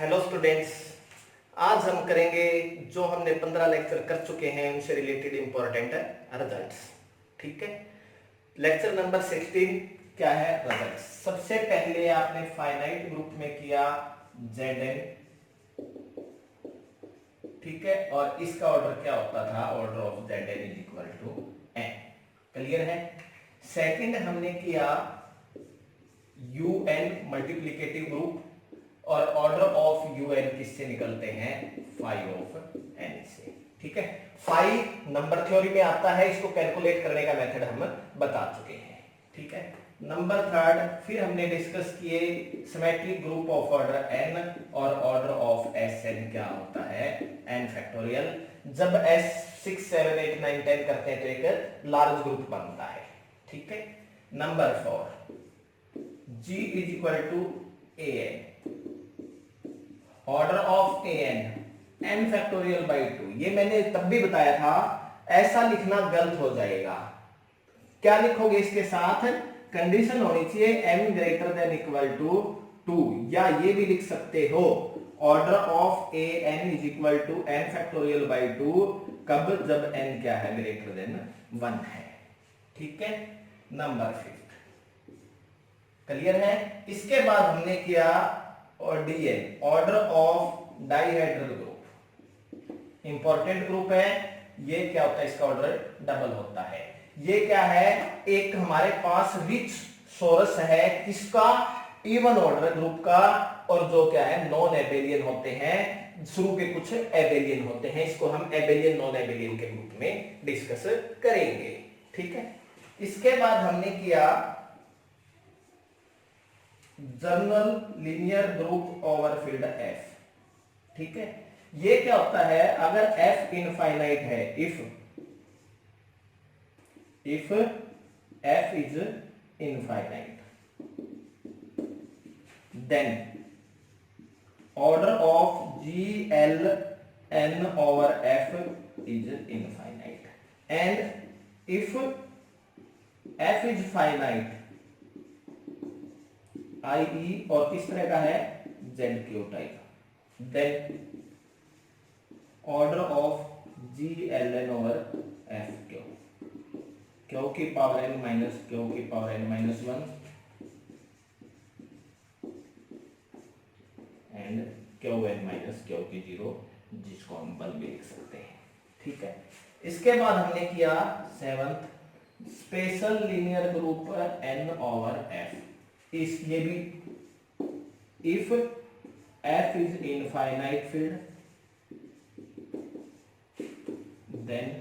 Hello students, आज हम करेंगे जो हमने 15 लेक्चर कर चुके हैं उनसे रिलेटेड इंपॉर्टेंट रिजल्ट्स। ठीक है, लेक्चर नंबर 16 क्या है? रिजल्ट्स। सबसे पहले आपने फाइनाइट ग्रुप में किया Zn, ठीक है, और इसका ऑर्डर क्या होता था? Order of Zn is equal to n। Clear है? सेकंड हमने किया Un मल्टीप्लिकेटिव ग्रुप, और ऑर्डर ऑफ यूएन किससे निकलते हैं? फाई ऑफ एन से। ठीक है, फाई नंबर थ्योरी में आता है, इसको कैलकुलेट करने का मेथड हम बता चुके हैं। ठीक है, नंबर थर्ड फिर हमने डिस्कस किए symmetric group of order n, और ऑर्डर ऑफ एस एन क्या होता है? N factorial. जब एस 6 7 8 9 10 करते हैं तो एक लार्ज ग्रुप बनता है। ठीक है, number 4 G is equal to A n, order of n n factorial by 2। ये मैंने तब भी बताया था, ऐसा लिखना गलत हो जाएगा। क्या लिखोगे इसके साथ? कंडीशन होनी चाहिए m greater than equal to 2, या ये भी लिख सकते हो order of A N is equal to n factorial by 2। कब? जब n क्या है? ग्रेटर देन 1 है। ठीक है, नंबर 5 क्लियर है? इसके बाद हमने किया और DN, order of dihedral group. Important group है ये। क्या होता है? इसका ऑर्डर डबल होता है। ये क्या है? एक हमारे पास रिच सोर्स है किसका? इवन ऑर्डर ग्रुप का, और जो क्या है? नॉन एबेलियन होते हैं, शुरू के कुछ एबेलियन होते हैं। इसको हम एबेलियन नॉन एबेलियन के ग्रुप में डिस्कस करेंगे। ठीक है, इसके बाद हमने किया general linear group over field F. ठीक है, ये क्या होता है? अगर एफ इनफाइनाइट है, if F is infinite, then order of G L N over F is infinite, and if F is finite आई और किस तरह का है? Z Q type, then order of G L N over F Q, q की power n minus q की power n minus 1 and q n minus q की 0, जिसको हम बल भी लिख सकते हैं। ठीक है, इसके बाद हमने किया 7th special linear group n over f. इस ये भी if F is infinite field, then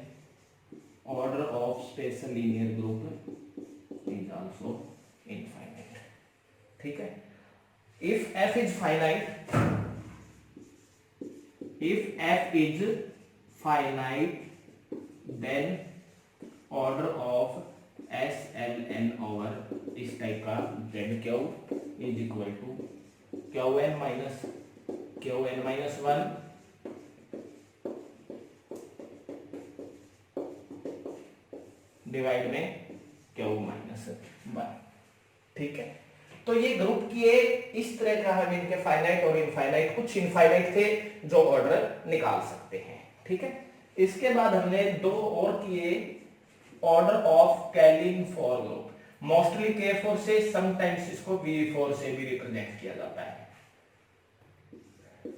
order of special linear group is also infinite. ठीक है, if F is finite, if F is finite then order of S L N over इस type का z q is equal to q n minus 1 divide में q minus 1। ठीक है, तो ये group किए इस तरह का हम इनके फाइनाइट और इनफाइनाइट, कुछ इनफाइनाइट थे जो ऑर्डर निकाल सकते हैं। ठीक है, इसके बाद हमने 2 और किए ऑर्डर ऑफ कैलिन-4 ग्रुप। मोस्टली K4 से, समटाइम्स इसको B4 से भी रिप्रेजेंट किया जाता है।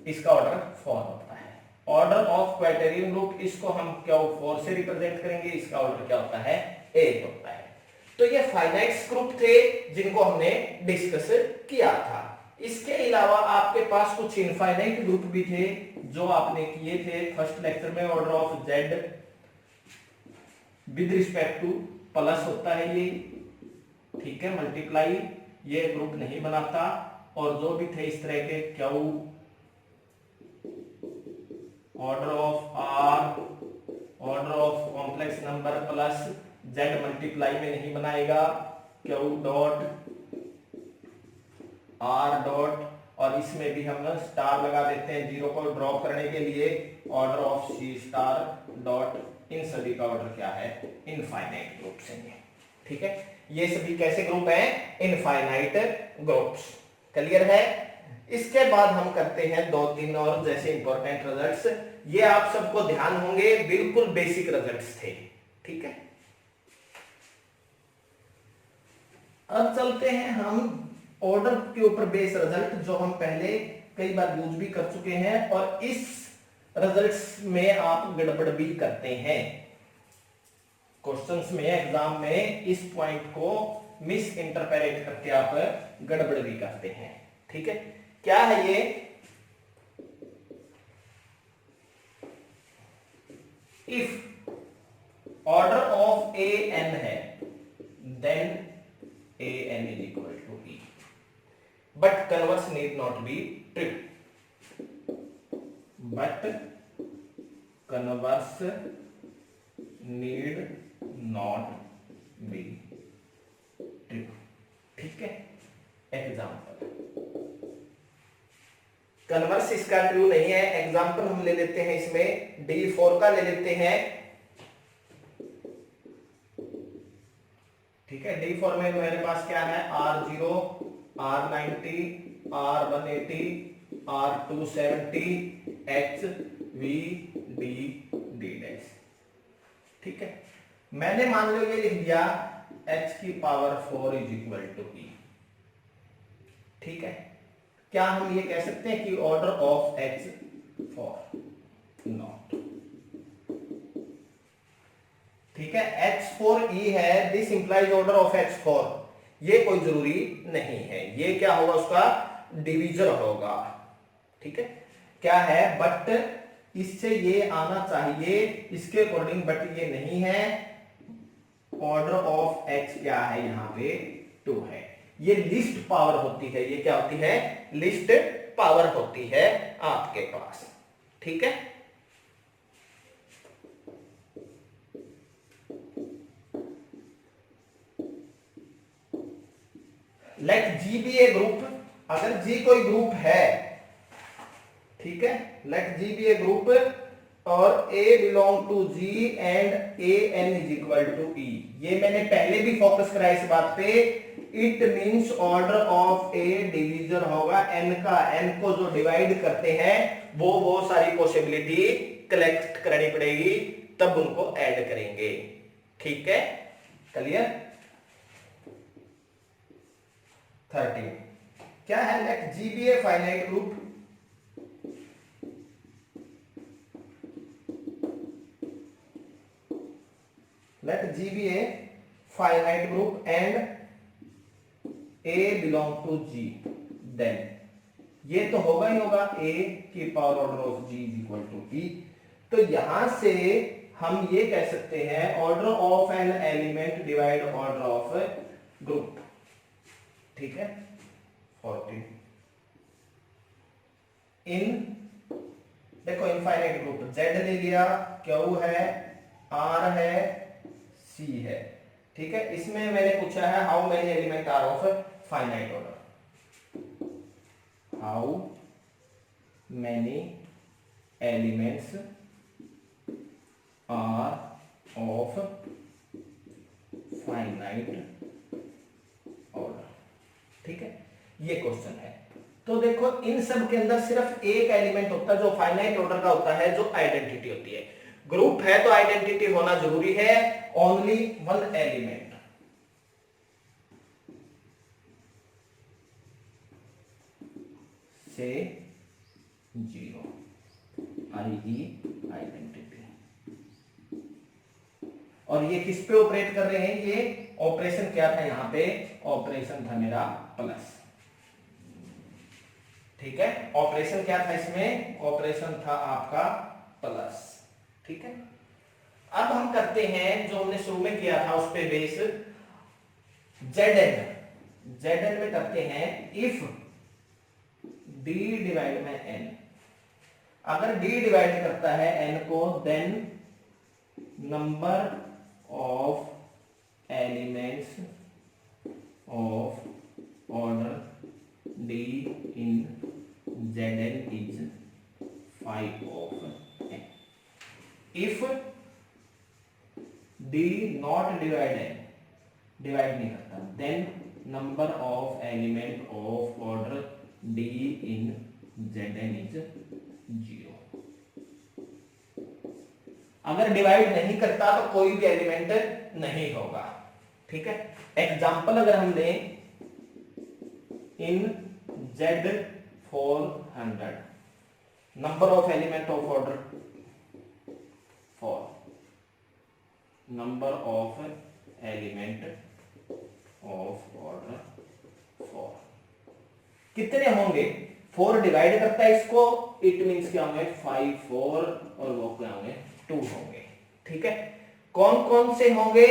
इसका ऑर्डर 4 होता है। ऑर्डर ऑफ क्वाटेरियन ग्रुप, इसको हम Q4 से रिप्रेजेंट करेंगे। इसका ऑर्डर क्या होता है? 8 होता है। तो ये फाइनाइट्स ग्रुप थे जिनको हमने डिस्कस किया था। इसके अलावा आपके पास कुछ इनफाइनाइट ग्रुप भी थे जो आपने किए थे फर्स्ट लेक्चर में। Order of Z with respect two plus होता है ये। ठीक है, मल्टीप्लाई ये ग्रुप नहीं बनाता। और जो भी थे इस तरह के q, order of r, order of complex number plus z multiply में नहीं बनाएगा, क्यू डॉट आर डॉट, और इसमें भी हम स्टार लगा देते हैं 0 को ड्रॉप करने के लिए। Order of C star dot, इन सभी का ऑर्डर क्या है? इनफाइनाइट ग्रुप से। ठीक है, ये सभी कैसे ग्रुप हैं? Infinite groups. क्लियर है? इसके बाद हम करते हैं 2-3 और जैसे इंपॉर्टेंट रिजल्ट्स। ये आप सबको ध्यान होंगे, बिल्कुल बेसिक रिजल्ट्स थे। ठीक है, अब चलते हैं हम ऑर्डर के ऊपर बेस रिजल्ट, जो हम पहले कई बार यूज भी कर चुके हैं और इस रिजल्ट्स में आप गड़बड़ भी करते हैं। क्वेश्चंस में, एग्जाम में इस पॉइंट को मिस इंटरप्रेट करके आप गड़बड़ भी करते हैं। ठीक है, क्या है ये? If order of A N है, then A N is equal to E, but converse need not be true. But converse need not be true. ठीक है, एग्जाम्पल, कन्वर्स इसका ट्रू नहीं है। एग्जाम्पल हम ले लेते हैं, इसमें D4 का ले लेते हैं। ठीक है, D4 में मेरे पास क्या है? R0, R90, R180, R270, HVD, D'। ठीक है, मैंने मान लो ये लिख दिया h की पावर 4 इज इक्वल टू ई। ठीक है, क्या हम ये कह सकते हैं कि ऑर्डर ऑफ H4? नॉट। ठीक है, H4E है, this implies order of H4। ये कोई जरूरी नहीं है, ये क्या होगा? उसका डिवीजर होगा। ठीक है, क्या है? बट इससे ये आना चाहिए इसके अकॉर्डिंग, बट ये नहीं है। ऑर्डर ऑफ H क्या है? यहां पे 2 है। ये लिस्ट पावर होती है। ये क्या होती है? लिस्ट पावर होती है आपके पास। ठीक है, let G be a group. अगर G कोई ग्रुप है, ठीक है, let G be a group और A belong to G and A n is equal to E। ये मैंने पहले भी फोकस करा इस बात पे। It means order of A divisor होगा n का। n को जो डिवाइड करते हैं वो सारी पॉसिबिलिटी कलेक्ट करनी पड़ेगी, तब उनको ऐड करेंगे। ठीक है, क्लियर? 13 क्या है? Let G be a finite group. Let G be a finite group and A belong to G, then ये तो होगा ही होगा A की power order of G is equal to E। तो यहां से हम ये कह सकते हैं order of an element divide order of group. ठीक है, 14 इन, देखो इनफाइनाइट ग्रुप Z ले लिया, Q है, R है, C है। ठीक है, इसमें मैंने पूछा है how many element are of finite order. How many elements are of finite order. ठीक है, ये क्वेश्चन है। तो देखो इन सब के अंदर सिर्फ एक एलिमेंट होता है जो फाइनाइट ऑर्डर का होता है, जो आइडेंटिटी होती है। ग्रुप है तो आइडेंटिटी होना जरूरी है। ओनली वन एलिमेंट, से 0, i.e. आइडेंटिटी। और ये किस पे ऑपरेट कर रहे हैं? ये ऑपरेशन क्या था यहां पे? ऑपरेशन था मेरा प्लस। ठीक है, ऑपरेशन क्या था इसमें? ऑपरेशन था आपका प्लस। ठीक है, अब हम करते हैं जो हमने शुरू में किया था उस पे बेस, Zn में करते हैं इफ D डिवाइड में n। अगर D डिवाइड करता है n को, then number of elements of order D in Zn is 5 of n। If D not divide n, divide नहीं करता, then number of element of order D in Z N is 0। अगर divide नहीं करता तो कोई भी element नहीं होगा। ठीक है, एग्जाम्पल अगर हम लें, in Z 400 number of element of order 4, number of element of order 4 कितने होंगे? 4 डिवाइड करता है इसको, इट मींस क्या होंगे 5 4 और वो क्या होंगे 2 होंगे। ठीक है, कौन कौन से होंगे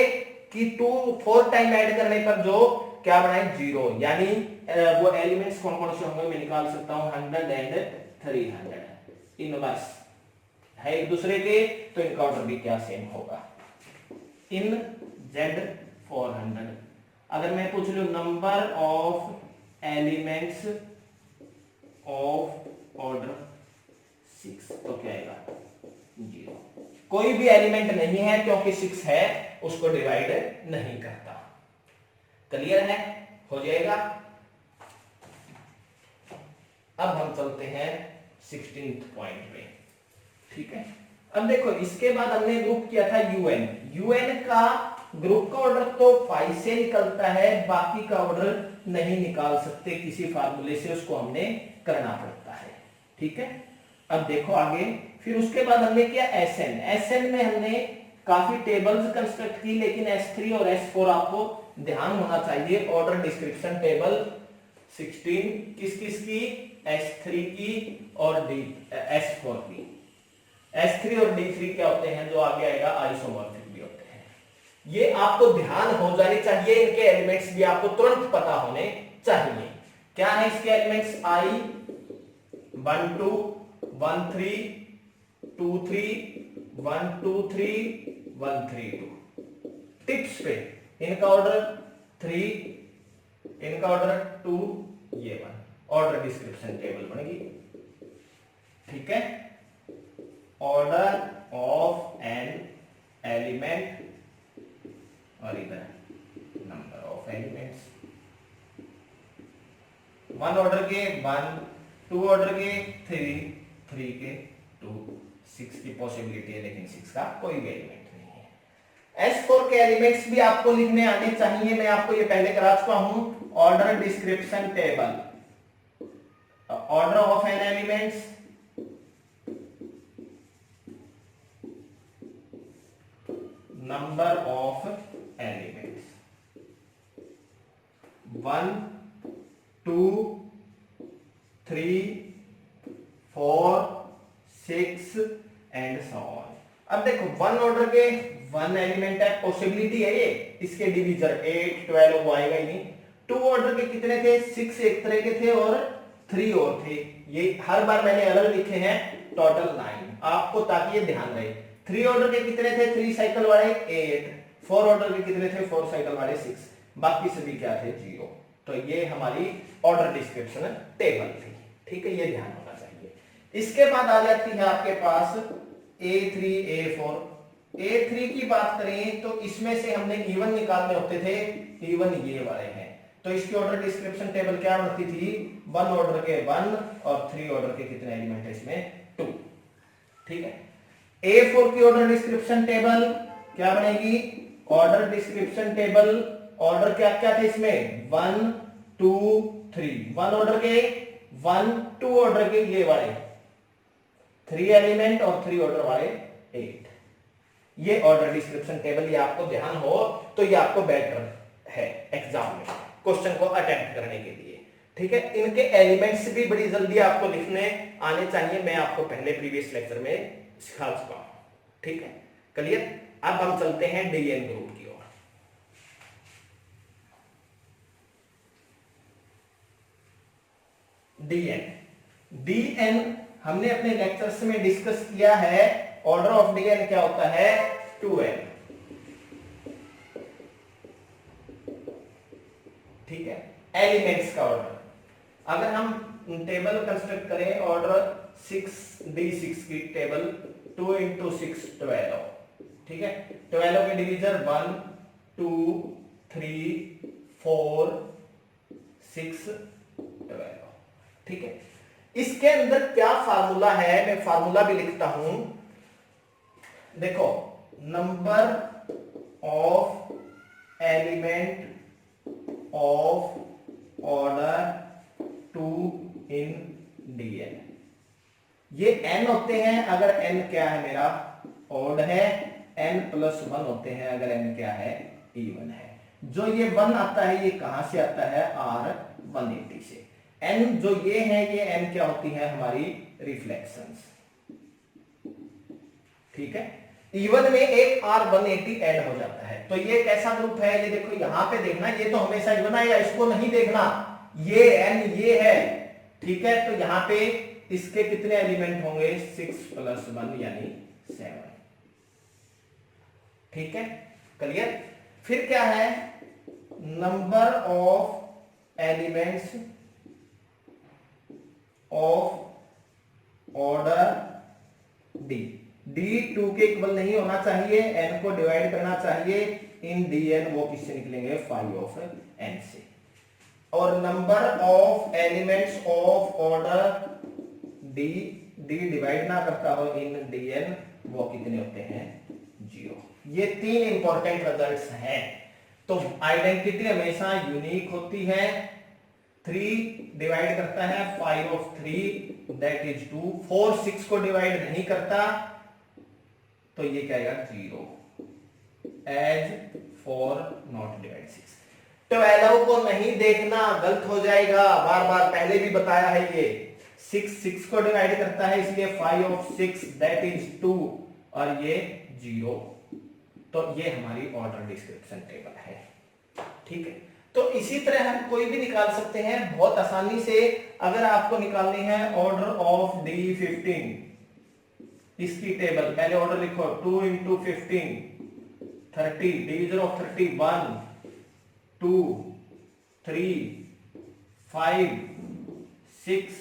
कि 2 4 टाइम ऐड करने पर जो क्या बनाए 0, यानी वो एलिमेंट्स कौन कौन से होंगे मैं निकाल सकता हूं 100 एंड 300 इनवर्स है एक दूसरे के, तो इनका ऑर्डर भी क्या सेम होगा। इन जेड 400 अगर मैं पूछ लूं number of elements of order 6 तो क्या आएगा 0। कोई भी एलिमेंट नहीं है क्योंकि 6 है, उसको डिवाइड नहीं करता। क्लियर है? हो जाएगा। अब हम चलते हैं 16th पॉइंट पे। ठीक है, अब देखो इसके बाद हमने ग्रुप किया था यूएन। यूएन का ग्रुप का ऑर्डर तो 5 से निकलता है, बाकी का ऑर्डर नहीं निकाल सकते, किसी फार्मूले से उसको हमने करना पड़ता है। ठीक है, अब देखो आगे, फिर उसके बाद हमने किया एसएन। एसएन में हमने काफी टेबल्स कंस्ट्रक्ट की, लेकिन S3 और S4 आपको ध्यान होना चाहिए। ऑर्डर डिस्क्रिप्शन टेबल 16 किस किस की, S3 की और S4 की। S3 और D3 क्या होते हैं, जो आगे आएगा आइसोमॉर्फिक भी होते हैं। ये आपको ध्यान हो जानी चाहिए, इनके एलिमेंट्स भी आपको तुरंत पता होने चाहिए। क्या है इसके एलिमेंट्स, I 1 2 1 3 2 3 1 2 3 1 3 2। टिप्स पे इनका ऑर्डर 3, इनका ऑर्डर 2, ये 1। ऑर्डर डिस्क्रिप्शन टेबल बनेगी। ठीक है, ऑर्डर ऑफ एन एलिमेंट और इधर नंबर ऑफ एलिमेंट्स। 1 ऑर्डर के 1, 2 ऑर्डर के 3, 3 के 2, 6 की पॉसिबिलिटी है, लेकिन 6 का कोई भी एलिमेंट नहीं है। S4 के एलिमेंट्स भी आपको लिखने आने चाहिए, मैं आपको ये पहले करा चुका हूं। Order description table, order of N elements, number of elements 1 2 3 4 6 and so on. अब देखो 1 ऑर्डर के 1 एलिमेंट है, पॉसिबिलिटी है ये, इसके डिवीजर 8 12 वो आएगा ही नहीं। 2 ऑर्डर के कितने थे, 6 एक तरह के थे और 3 और थे। ये हर बार मैंने अलग लिखे हैं, टोटल 9 आपको, ताकि ये ध्यान रहे। 3 ऑर्डर के कितने थे, 3 साइकिल वाले 8, 4 ऑर्डर के कितने थे, 4 साइकिल वाले 6, बाकी सभी क्या थे 0। तो ये हमारी ऑर्डर डिस्क्रिप्शन टेबल थी। ठीक है, ये ध्यान होना चाहिए। इसके बाद आ जाती है आपके पास A3 A4। A3 की बात करें तो इसमें से हमने इवन निकालने होते थे, इवन ये वाले हैं, तो इसकी ऑर्डर डिस्क्रिप्शन टेबल क्या बनती थी, 1 ऑर्डर के 1 और 3 ऑर्डर के कितने एलिमेंट है इसमें 2। ठीक है, A4 की ऑर्डर डिस्क्रिप्शन टेबल क्या बनेगी, ऑर्डर डिस्क्रिप्शन टेबल, ऑर्डर क्या क्या थे इसमें 1 2 3, 1 ऑर्डर के 1, 2 ऑर्डर के ये वाले 3 एलिमेंट और 3 ऑर्डर वाले 8। ये ऑर्डर डिस्क्रिप्शन टेबल, ये आपको ध्यान हो तो ये आपको बेटर है एग्जाम में क्वेश्चन को अटेम्प्ट करने के लिए। ठीक है, इनके एलिमेंट्स भी बड़ी जल्दी आपको लिखने आने चाहिए, मैं आपको पहले प्रीवियस लेक्चर में सिखा चुका हूं। ठीक है, क्लियर। अब हम चलते हैं डीएन ग्रुप की ओर। डीएन हमने अपने लेक्चर्स में डिस्कस किया है। ऑर्डर ऑफ डीएन क्या होता है, 2n। ठीक है, एलिमेंट्स का ऑर्डर। अगर हम टेबल कंस्ट्रक्ट करें, ऑर्डर 6D6 की टेबल, 2 × 6 12। ठीक है, 12 के डिवीजर 1 2 3 4 6 12। ठीक है। इसके अंदर क्या फार्मूला है, मैं फार्मूला भी लिखता हूं। देखो, number of element of order 2 in Dn, ये n होते हैं अगर n क्या है मेरा ऑड है, n+1 होते हैं अगर n क्या है इवन है। जो ये 1 आता है ये कहां से आता है, R180 से। n जो ये है ये n क्या होती है हमारी रिफ्लेक्शंस, ठीक है। इवन में एक R180 ऐड हो जाता है। तो ये कैसा ग्रुप है, ये देखो यहां पे देखना, ये तो हमेशा इवन आएगा, इसको नहीं देखना, ये n ये है, ठीक है। तो यहां पे इसके कितने एलिमेंट होंगे, 6+1 यानी 7, ठीक है, क्लियर। फिर क्या है, number of elements of order D, D 2 के इक्वल नहीं होना चाहिए, n को डिवाइड करना चाहिए इन Dn, वो किससे निकलेंगे 5 से। और number of elements of order D divide ना करता हो इन Dn, वो कितने होते हैं 0। ये 3 इंपॉर्टेंट रिजल्ट्स हैं। तो आइडेंटिटी हमेशा यूनिक होती है, 3 डिवाइड करता है 5 दैट इज 2, 4 6 को डिवाइड नहीं करता, तो ये क्या आएगा 0, एज 4 नॉट डिवाइड 6। 12 को नहीं देखना, गलत हो जाएगा, बार बार पहले भी बताया है। ये 6 को डिवाइड करता है, इसलिए 5 दैट इज 2, और ये 0। तो ये हमारी ऑर्डर डिस्क्रिप्शन टेबल है, ठीक है। तो इसी तरह हम कोई भी निकाल सकते हैं बहुत आसानी से। अगर आपको निकालनी है ऑर्डर ऑफ D15, इसकी टेबल पहले ऑर्डर लिखो, 2 into 15 30, डिवीजन ऑफ 30 1 2 3 5 6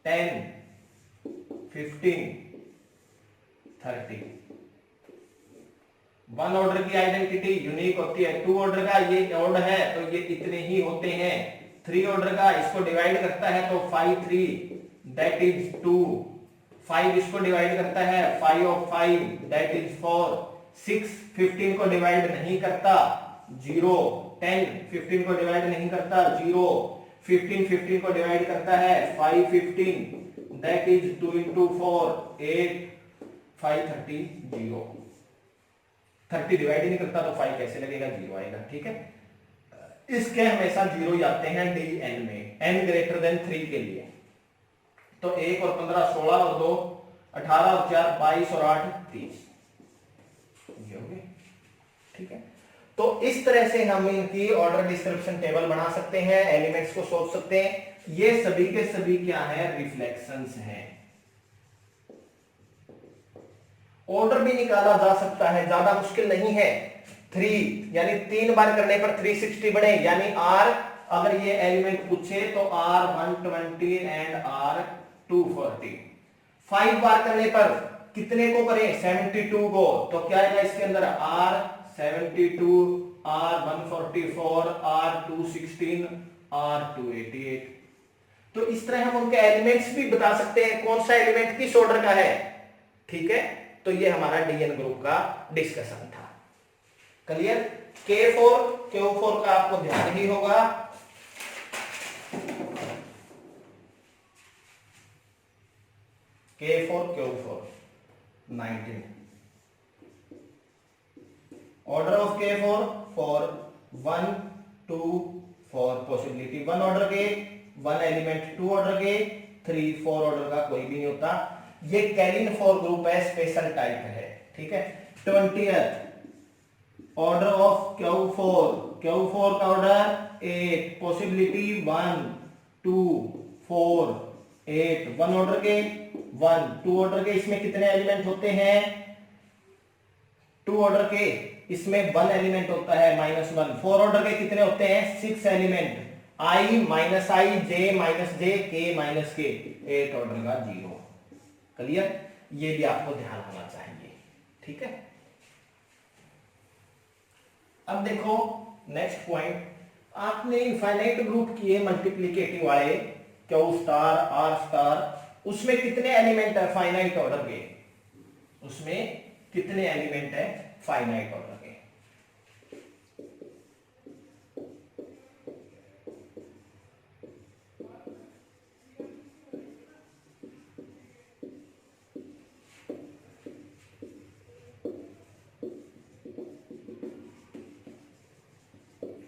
10 15 30। 1 ऑर्डर की आइडेंटिटी यूनिक होती है, 2 ऑर्डर का ये ऑड है तो ये इतने ही होते हैं, 3 ऑर्डर का इसको डिवाइड करता है तो 5 3 दैट इज 2, 5 इसको डिवाइड करता है 5 दैट इज 4, 6 15 को डिवाइड नहीं करता 0, 10 15 को डिवाइड नहीं करता 0, 15 को डिवाइड करता है 5 15 दैट इज 2 into 4 8 5 30 0। 30 डिवाइड ही नहीं करता तो 5 कैसे लगेगा, 0 आएगा, ठीक है। इसके हमेशा 0 ही आते हैं Dn में, n ग्रेटर देन 3 के लिए। तो 1 और 15 16 और 2 18 और 4 22 और 8 30, ये हो गए, ठीक है। तो इस तरह से हम इनकी ऑर्डर डिस्क्रिप्शन टेबल बना सकते हैं, एलिमेंट्स को सोच सकते हैं। ये सभी के सभी क्या है, रिफ्लेक्शंस हैं। ऑर्डर भी निकाला जा सकता है, ज्यादा मुश्किल नहीं है। 3 यानी 3 बार करने पर 360 बने, यानी R अगर ये एलिमेंट पूछे तो R120 एंड R240। 5 बार करने पर कितने को करें, 72 को, तो क्या आएगा इसके अंदर R72 R144 R216 R288। तो इस तरह हम उनके एलिमेंट्स भी बता सकते हैं, कौन सा एलिमेंट किस ऑर्डर का है, ठीक है। तो ये हमारा Dn ग्रुप का डिस्कशन था, क्लियर। K4 Q4 का आपको ध्यान ही होगा। K4 Q4 19, order of K4 4 1 2 4 possibility, 1 order के 1 एलिमेंट, 2 ऑर्डर के 3 4 ऑर्डर का कोई भी नहीं होता। ये कैलिन 4 ग्रुप है, स्पेशल टाइप है, ठीक है। 20th ऑर्डर ऑफ Q4 का ऑर्डर 8, पॉसिबिलिटी 1 2 4 8, 1 ऑर्डर के 1, 2 ऑर्डर के इसमें कितने एलिमेंट होते हैं, 2 ऑर्डर के इसमें 1 एलिमेंट होता है -1, 4 ऑर्डर के कितने होते हैं 6 element, I -I J -J K -K, 8 order का 0, क्लियर। ये भी आपको ध्यान होना चाहिए, ठीक है। अब देखो नेक्स्ट पॉइंट, आपने इनफाइनाइट ग्रुप किए मल्टीप्लिकेटिव वाले, क्यू स्टार आर स्टार, उसमें कितने एलिमेंट है फाइनाइट ऑर्डर के, उसमें कितने एलिमेंट है फाइनाइट ऑर्डर के।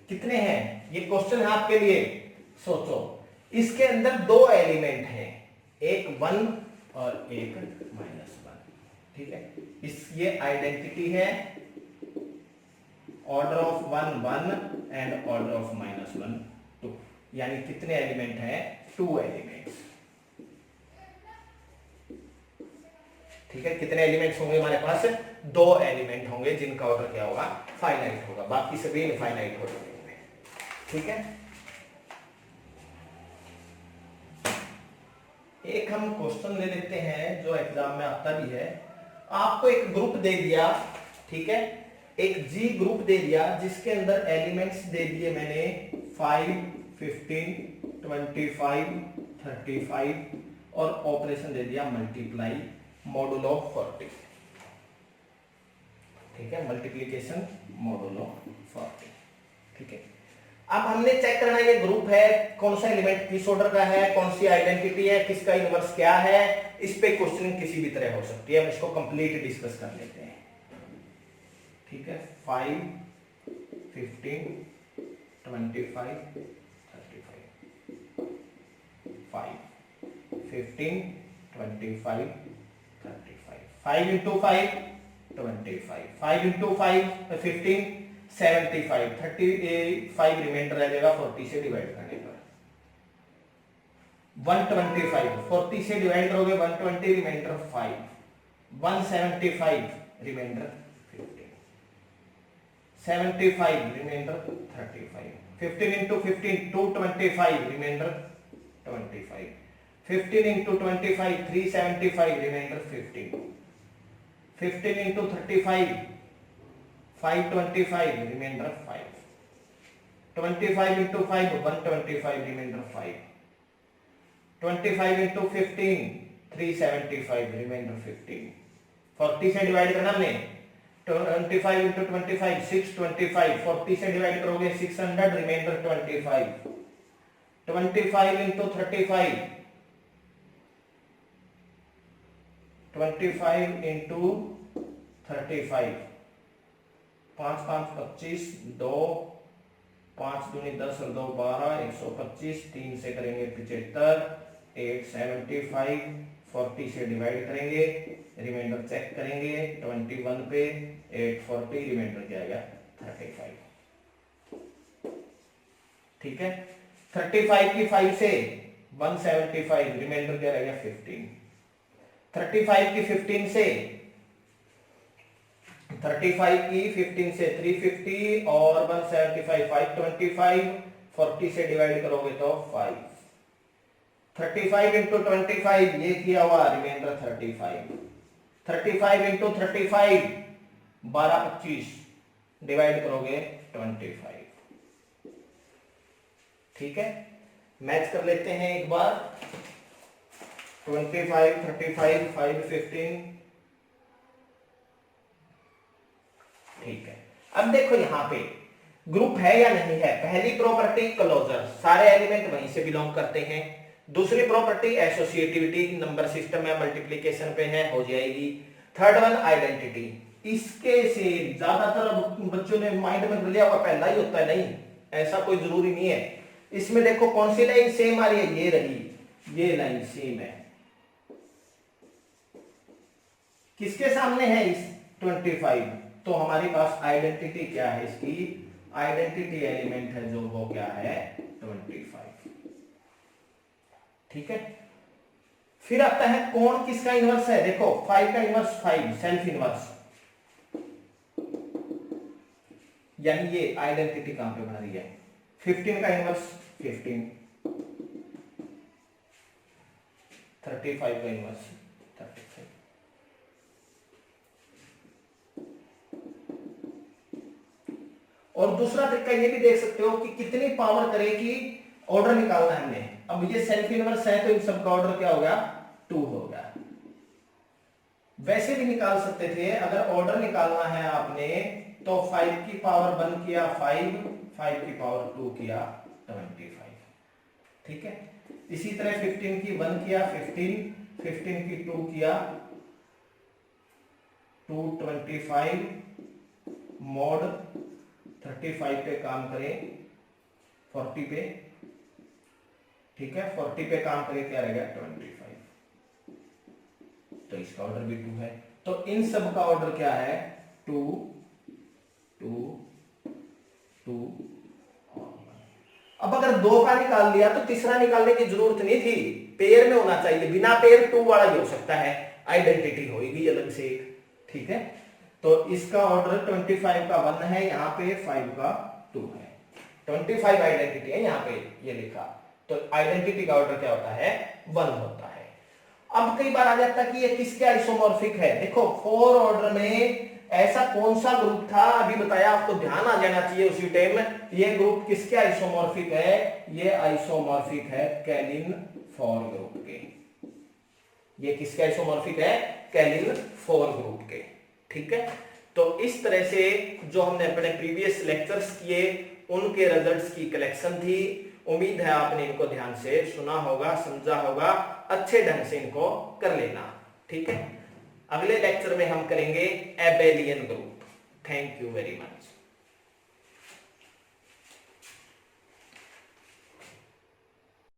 कितने हैं, ये क्वेश्चन है आपके लिए, सोचो। इसके अंदर दो एलिमेंट हैं, एक 1 और एक -1, ठीक है। इस ये आइडेंटिटी है, order of 1 1 and order of -1 2, यानी कितने एलिमेंट हैं, 2 एलिमेंट्स, ठीक है। कितने एलिमेंट्स होंगे हमारे पास, 2 एलिमेंट होंगे जिनका ऑर्डर क्या होगा, फाइनाइट होगा, बाकी सभी इनफाइनाइट हो जाएंगे, ठीक है। एक हम क्वेश्चन ले लेते हैं जो एग्जाम में आता भी है। आपको एक ग्रुप दे दिया, ठीक है, एक जी ग्रुप दे दिया जिसके अंदर एलिमेंट्स दे दिए मैंने 5 15 25 35 और ऑपरेशन दे दिया मल्टीप्लाई मॉडुलो 40, ठीक है, मल्टीप्लीकेशन मॉडुलो 40, ठीक है। अब हमने चेक करना ये ग्रुप है, कौन सा एलिमेंट किस ऑर्डर का है, कौन सी आइडेंटिटी है, किसका इनवर्स क्या है, इस पे क्वेश्चन किसी भी तरह हो सकती है। हम इसको कंप्लीट डिस्कस कर लेते हैं, ठीक है। 5 15 25 35 5 15 25 35 5 into 5 25 5 into 5 15 75 35 रिमाइंडर रह जाएगा 40 से डिवाइड करने पर 125 40 से डिवाइड करोगे 120 remainder 5 175 remainder 15 75 remainder 35 15 into 15 225 remainder 25 15 into 25 375 remainder 15 15 into 35 525 remainder 5 25 into 5 125 remainder 5 25 into 15 375 remainder 15 40 से डिवाइड करना हमने 25 into 25 625 40 से डिवाइड करोगे 600 रिमाइंडर 25 25 into 35 25 into 35 5 5 25 2 5 दूनी 10 और 2 12 125 3 से करेंगे 75 875 40 से डिवाइड करेंगे रिमाइंडर चेक करेंगे 21 पे 840 रिमाइंडर क्या आएगा 35, ठीक है। 35 की 5 से 175 रिमाइंडर क्या रहेगा 15 35 की 15 से 35 की 15 से 350 और 175 525 40 से डिवाइड करोगे तो 5 35 इंटू 25 ये किया हुआ रिमाइंडर 35 35 इंटू 35 12 25 डिवाइड करोगे 25, ठीक है। मैच कर लेते हैं एक बार 25 35 5 15, ठीक है। अब देखो यहां पे ग्रुप है या नहीं है। पहली प्रॉपर्टी क्लोजर, सारे एलिमेंट वहीं से बिलोंग करते हैं। दूसरी प्रॉपर्टी एसोसिएटिविटी, नंबर सिस्टम है, मल्टीप्लिकेशन पे है, हो जाएगी। थर्ड वन आइडेंटिटी, इसके से ज्यादातर बच्चों ने माइंड में लिया हुआ पहला ही होता है, नहीं ऐसा कोई जरूरी नहीं है। इसमें देखो कौन सी लाइन सेम आ रही है, ये रही, ये लाइन सेम है। किसके सामने है इस 25, तो हमारे पास आइडेंटिटी क्या है, इसकी आइडेंटिटी एलिमेंट है जो वो क्या है 25, ठीक है। फिर आता है कौन किसका इनवर्स है, देखो 5 का इनवर्स 5 सेल्फ इनवर्स, यानी ये आइडेंटिटी कहां पे बना रही है। 15 का इनवर्स 15, 35 का इनवर्स 35। और दूसरा तरीका ये भी देख सकते हो कि कितनी पावर करेगी ऑर्डर निकालना है हमने। अब ये सेल्फ इनवर्स है तो इन सबका ऑर्डर क्या होगा, 2 होगा। वैसे भी निकाल सकते थे, अगर ऑर्डर निकालना है आपने तो 5 की पावर 1 किया 5, 5 की पावर 2 किया 25, ठीक है। इसी तरह 15 की 1 किया 15, 15 की 2 किया 2, 25 मॉड 35 पे काम करें 40 पे, ठीक है, 40 पे काम करें क्या रहेगा 25, तो इसका ऑर्डर भी 2 है। तो इन सब का ऑर्डर क्या है 2, 2, 2 और 1। अब अगर 2 का निकाल लिया तो तीसरा निकालने की जरूरत नहीं थी, पेयर में होना चाहिए, बिना पेयर 2 वाला ही हो सकता है, आइडेंटिटी होगी अलग से एक, ठीक है। तो इसका ऑर्डर 25 का 1 है, यहां पे 5 का 2 है, 25 आइडेंटिटी है यहां पे ये लिखा, तो आइडेंटिटी का ऑर्डर क्या होता है 1 होता है। अब कई बार आ जाता है कि ये किसके आइसोमॉर्फिक है, देखो 4 ऑर्डर में ऐसा कौन सा ग्रुप था, अभी बताया, आपको ध्यान आ जाना चाहिए उसी टाइम, ये ग्रुप किसके आइसोमॉर्फिक है, ये आइसोमॉर्फिक है कैलिन 4 ग्रुप के, ये किसके आइसोमॉर्फिक है कैलिन 4 ग्रुप के, ठीक है। तो इस तरह से जो हमने अपने प्रीवियस लेक्चर्स किए उनके रिजल्ट्स की कलेक्शन थी। उम्मीद है आपने इनको ध्यान से सुना होगा, समझा होगा, अच्छे ढंग से इनको कर लेना, ठीक है। अगले लेक्चर में हम करेंगे Abelian group. Thank you very much.